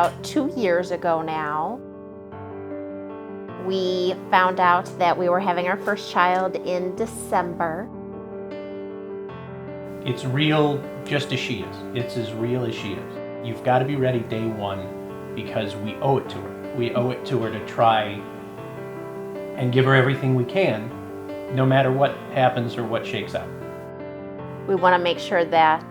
about 2 years ago now. We found out that we were having our first child in December. It's real just as she is. It's as real as she is. You've got to be ready day one because we owe it to her. We owe it to her to try and give her everything we can, no matter what happens or what shakes out. We want to make sure that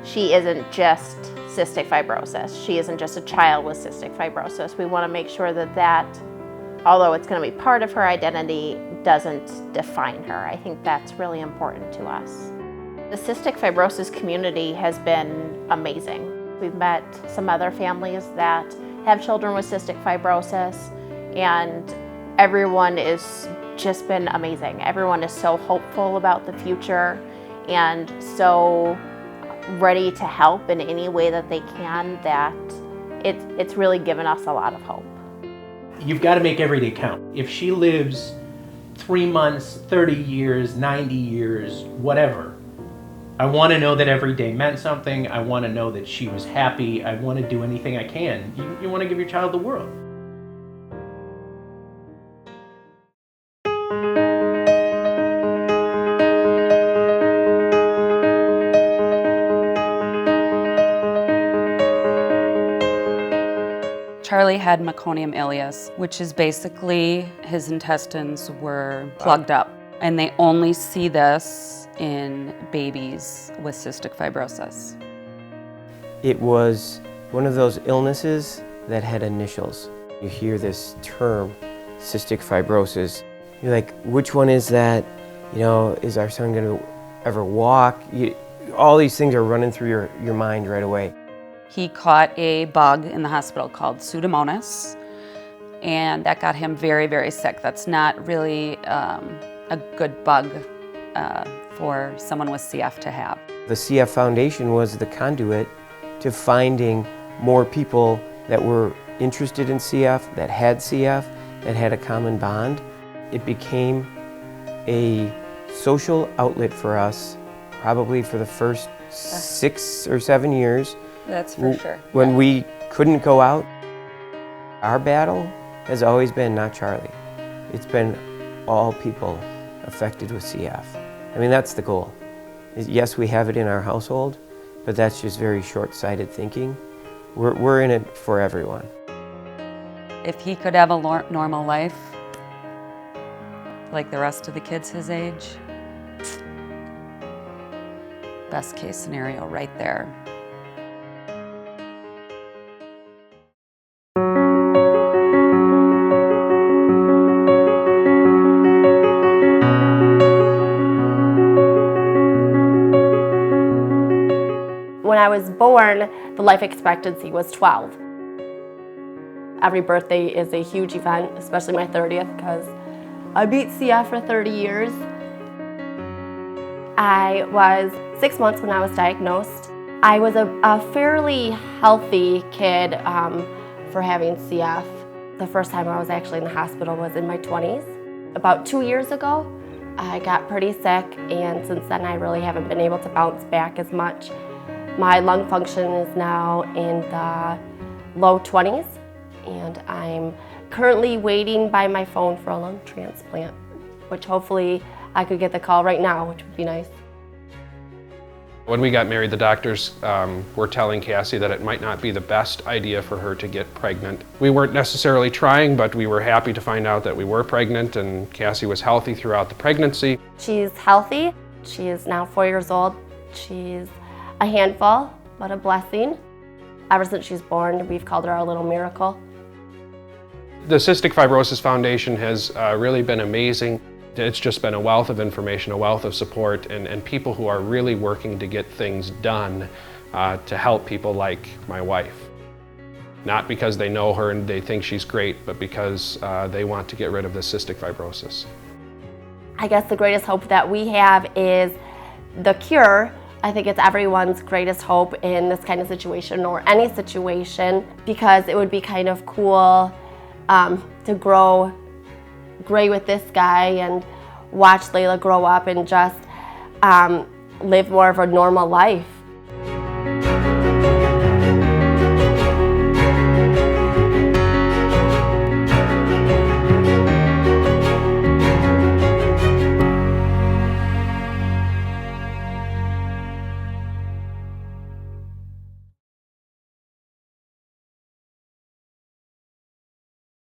she isn't just cystic fibrosis. She isn't just a child with cystic fibrosis. We want to make sure that, although it's going to be part of her identity, doesn't define her. I think that's really important to us. The cystic fibrosis community has been amazing. We've met some other families that have children with cystic fibrosis, and everyone has just been amazing. Everyone is so hopeful about the future and so ready to help in any way that they can, that it's really given us a lot of hope. You've got to make every day count. If she lives 3 months, 30 years, 90 years, whatever, I want to know that every day meant something. I want to know that she was happy. I want to do anything I can. You want to give your child the world. Charlie had meconium ileus, which is basically his intestines were plugged up. And they only see this in babies with cystic fibrosis. It was one of those illnesses that had initials. You hear this term, cystic fibrosis. You're like, which one is that? You know, is our son going to ever walk? All these things are running through your mind right away. He caught a bug in the hospital called Pseudomonas, and that got him very, very sick. That's not really a good bug for someone with CF to have. The CF Foundation was the conduit to finding more people that were interested in CF, that had a common bond. It became a social outlet for us, probably for the first 6 or 7 years. That's for sure. When we couldn't go out, our battle has always been not Charlie. It's been all people affected with CF. I mean, that's the goal. Yes, we have it in our household, but that's just very short-sighted thinking. We're in it for everyone. If he could have a normal life, like the rest of the kids his age, best case scenario right there. When I was born, the life expectancy was 12. Every birthday is a huge event, especially my 30th, because I beat CF for 30 years. I was 6 months when I was diagnosed. I was a fairly healthy kid for having CF. The first time I was actually in the hospital was in my 20s. About 2 years ago, I got pretty sick, and since then I really haven't been able to bounce back as much. My lung function is now in the low 20s, and I'm currently waiting by my phone for a lung transplant, which hopefully I could get the call right now, which would be nice. When we got married, the doctors were telling Cassie that it might not be the best idea for her to get pregnant. We weren't necessarily trying, but we were happy to find out that we were pregnant, and Cassie was healthy throughout the pregnancy. She's healthy. She is now 4 years old. She's a handful, but a blessing. Ever since she's born, we've called her our little miracle. The Cystic Fibrosis Foundation has really been amazing. It's just been a wealth of information, a wealth of support, and people who are really working to get things done to help people like my wife. Not because they know her and they think she's great, but because they want to get rid of the cystic fibrosis. I guess the greatest hope that we have is the cure. I think it's everyone's greatest hope in this kind of situation, or any situation, because it would be kind of cool to grow gray with this guy and watch Layla grow up and just live more of a normal life.